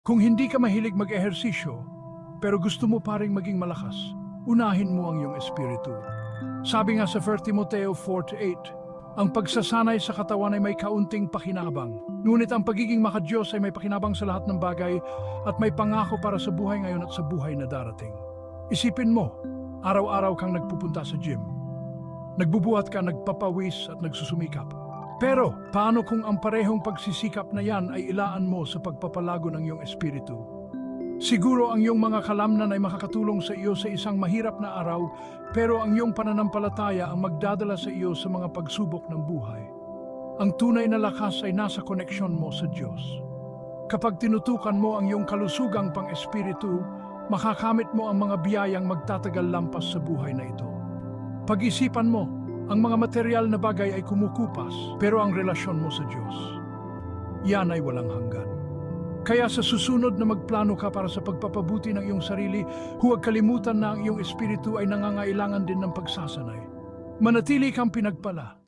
Kung hindi ka mahilig mag-ehersisyo, pero gusto mo pa ring maging malakas, unahin mo ang iyong espiritu. Sabi nga sa 1 Timoteo 4:8, ang pagsasanay sa katawan ay may kaunting pakinabang. Ngunit ang pagiging makadiyos ay may pakinabang sa lahat ng bagay at may pangako para sa buhay ngayon at sa buhay na darating. Isipin mo, araw-araw kang nagpupunta sa gym. Nagbubuhat ka, nagpapawis at nagsusumikap. Pero paano kung ang parehong pagsisikap na yan ay ilaan mo sa pagpapalago ng iyong espiritu? Siguro ang iyong mga kalamnan ay makakatulong sa iyo sa isang mahirap na araw, pero ang iyong pananampalataya ang magdadala sa iyo sa mga pagsubok ng buhay. Ang tunay na lakas ay nasa koneksyon mo sa Diyos. Kapag tinutukan mo ang iyong kalusugang pang-espiritu, makakamit mo ang mga biyayang magtatagal lampas sa buhay na ito. Pag-isipan mo, ang mga material na bagay ay kumukupas, pero ang relasyon mo sa Diyos, yan ay walang hanggan. Kaya sa susunod na magplano ka para sa pagpapabuti ng iyong sarili, huwag kalimutan na ang iyong espiritu ay nangangailangan din ng pagsasanay. Manatili kang pinagpala.